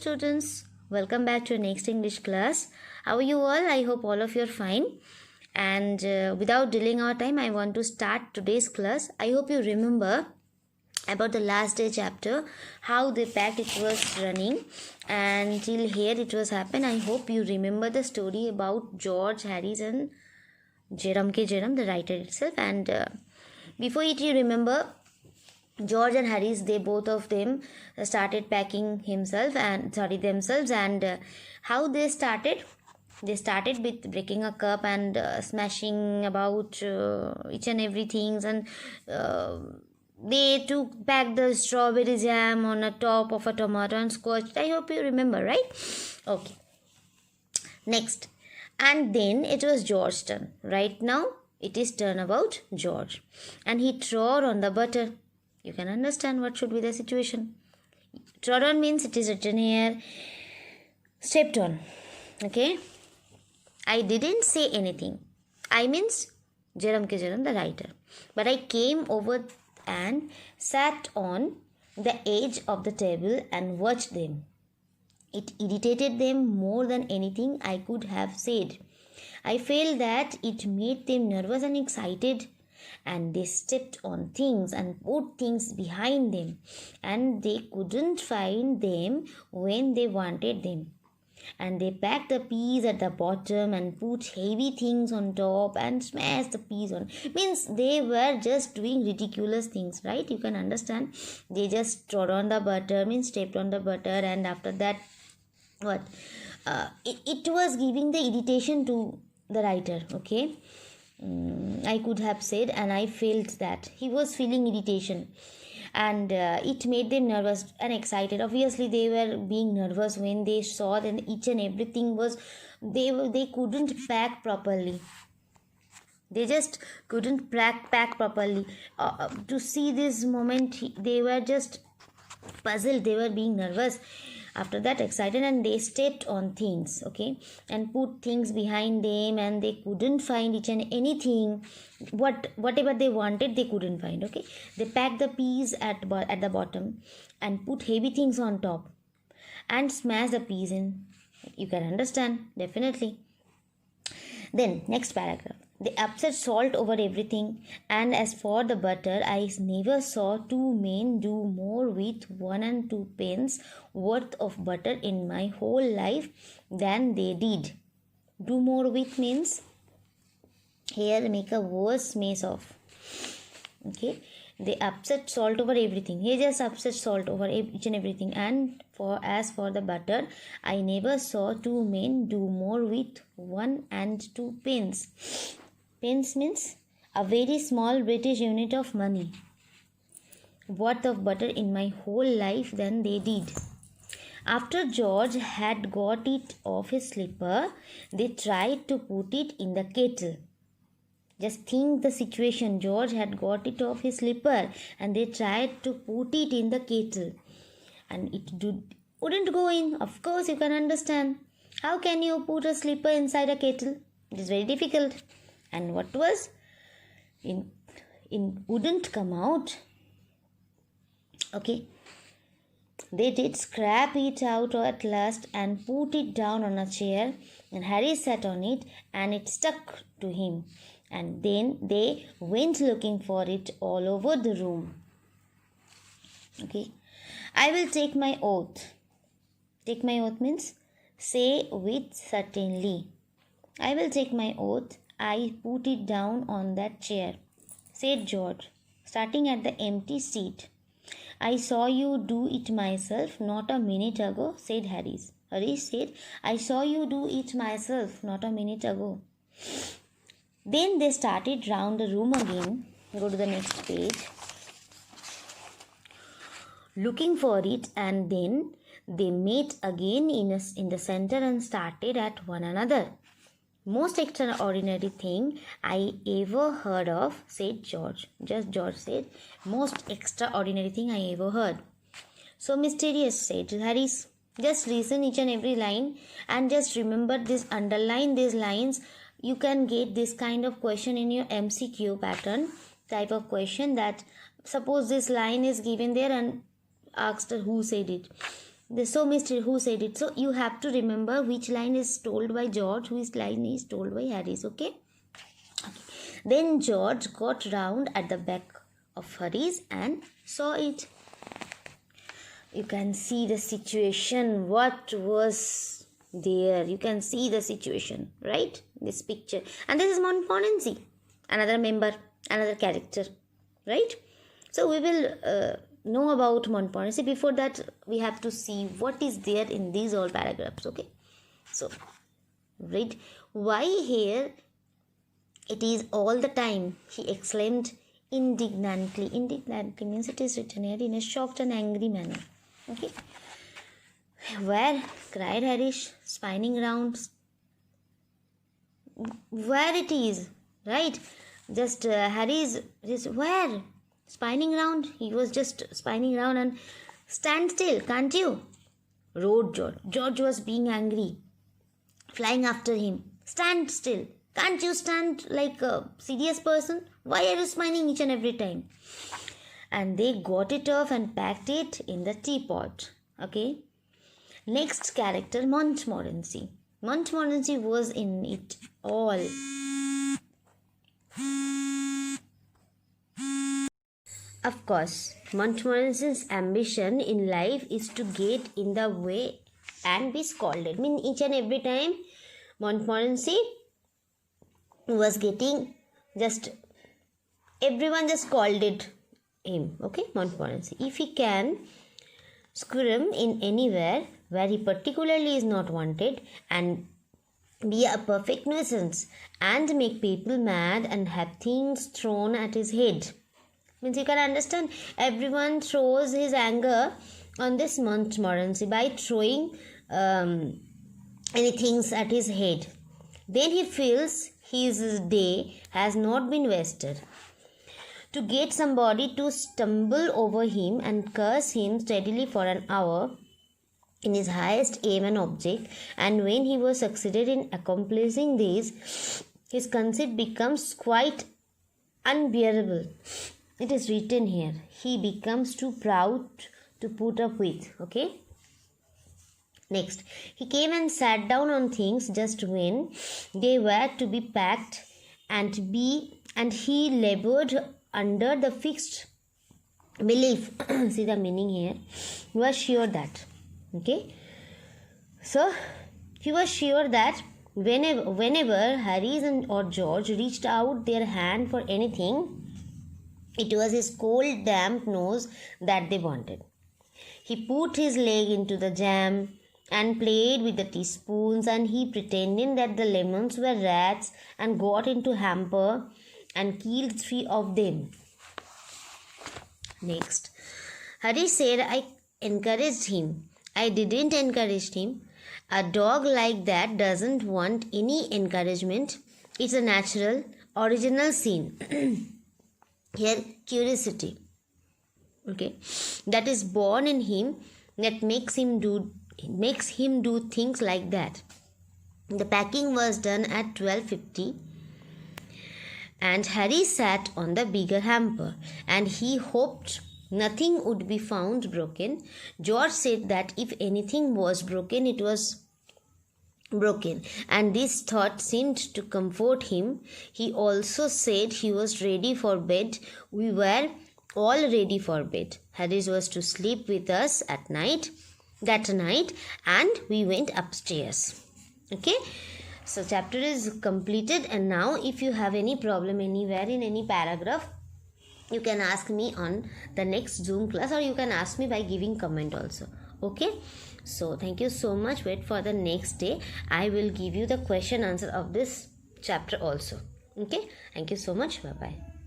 students, welcome back to our next English class. How are you all? I hope all of you are fine. And without delaying our time, I want to start today's class. I hope you remember about the last day chapter, how the pack it was running, and till here it was happened. I hope you remember the story about George, Harris and Jerome K. Jerome, the writer itself. And before it, you remember George and Harris, they both of them started packing themselves, and how they started with breaking a cup and smashing about each and everything, and they took back the strawberry jam on the top of a tomato and squashed. I hope you remember, right? Okay, next. And then it was George's turn. Right now it is turn about George, and he trod on the butter. You can understand what should be the situation. Trod on means it is written here, stepped on. Okay. I didn't say anything. I means Jerome K. Jerome, the writer. But I came over and sat on the edge of the table and watched them. It irritated them more than anything I could have said. I felt that it made them nervous and excited, and they stepped on things and put things behind them, and they couldn't find them when they wanted them. And they packed the peas at the bottom and put heavy things on top and smashed the peas on. Means they were just doing ridiculous things, right? You can understand. They just trod on the butter, means stepped on the butter, and after that, what? It was giving the irritation to the writer, okay? I could have said, and I felt that he was feeling irritation, and it made them nervous and excited. Obviously they were being nervous when they saw that each and everything was, they couldn't pack properly. They just couldn't pack properly. To see this moment, they were just puzzled, they were being nervous. After that, excited, and they stepped on things, okay, and put things behind them, and they couldn't find each and anything. Whatever they wanted, they couldn't find. Okay, they packed the peas at the bottom and put heavy things on top and smashed the peas in. You can understand, definitely. Then next paragraph. They upset salt over everything, and as for the butter, I never saw two men do more with 1 and 2 pence worth of butter in my whole life than they did. Do more with means here make a worse mess of. Okay, they upset salt over everything. He just upset salt over each and everything. And as for the butter, I never saw two men do more with 1 and 2 pence. Pence means a very small British unit of money worth of butter in my whole life than they did. After George had got it off his slipper, they tried to put it in the kettle. Just think the situation. George had got it off his slipper and they tried to put it in the kettle, and it wouldn't go in. Of course, you can understand. How can you put a slipper inside a kettle? It is very difficult. And what was? It wouldn't come out. Okay. They did scrape it out at last and put it down on a chair, and Harry sat on it and it stuck to him. And then they went looking for it all over the room. Okay. I will take my oath. Take my oath means say with certainly. I will take my oath. I put it down on that chair, said George, starting at the empty seat. I saw you do it myself not a minute ago, said Harris. Harris said, I saw you do it myself not a minute ago. Then they started round the room again. Go to the next page. Looking for it, and then they met again in the center and started at one another. Most extraordinary thing I ever heard of, said George. Just George said, most extraordinary thing I ever heard. So mysterious, said Harris. Just listen each and every line and just remember this, underline these lines. You can get this kind of question in your MCQ pattern type of question, that suppose this line is given there and asked who said it. There's so mystery who said it. So you have to remember which line is told by George, which line is told by Harris. Okay. Then George got round at the back of Harris and saw it. You can see the situation. What was there? You can see the situation, right? This picture. And this is Montmorency, another member, another character, right? So we will know about Montmorency. Before that, we have to see what is there in these all paragraphs, okay? So, read. Why here it is all the time, he exclaimed indignantly. Indignantly means it is written here in a shocked and angry manner, okay? Where? Cried Harish, spinning round. Where it is, right? Just Harry's just where? Spinning round. He was just spinning round and stand still, can't you? Roared George. George was being angry, flying after him. Stand still. Can't you stand like a serious person? Why are you spinning each and every time? And they got it off and packed it in the teapot. Okay. Next character, Montmorency. Montmorency was in it all. Of course, Montmorency's ambition in life is to get in the way and be scolded. I mean, each and every time Montmorency was getting just, everyone just scolded him. Okay, Montmorency. If he can squirm in anywhere where he particularly is not wanted and be a perfect nuisance and make people mad and have things thrown at his head. Means you can understand, everyone throws his anger on this Montmorency by throwing any things at his head. Then he feels his day has not been wasted. To get somebody to stumble over him and curse him steadily for an hour in his highest aim and object, and when he was succeeded in accomplishing this, his conceit becomes quite unbearable. It is written here, he becomes too proud to put up with. Okay. Next, he came and sat down on things just when they were to be packed and he labored under the fixed belief. See the meaning here. He was sure that. Okay. So, he was sure that whenever Harry or George reached out their hand for anything, it was his cold, damp nose that they wanted. He put his leg into the jam and played with the teaspoons, and he pretended that the lemons were rats and got into hamper and killed 3 of them. Next, Harry said, I encouraged him. I didn't encourage him. A dog like that doesn't want any encouragement. It's a natural, original sin. Here, curiosity, okay, that is born in him, that makes him do things like that. The packing was done at 12:50, and Harry sat on the bigger hamper, and he hoped nothing would be found broken. George said that if anything was broken, it was broken, and this thought seemed to comfort him. He also said he was ready for bed. We were all ready for bed. Harris was to sleep with us that night, and we went upstairs. Okay, so chapter is completed, and now if you have any problem anywhere in any paragraph, you can ask me on the next Zoom class, or you can ask me by giving comment also. Okay, so thank you so much. Wait for the next day. I will give you the question answer of this chapter also. Okay, thank you so much. Bye bye.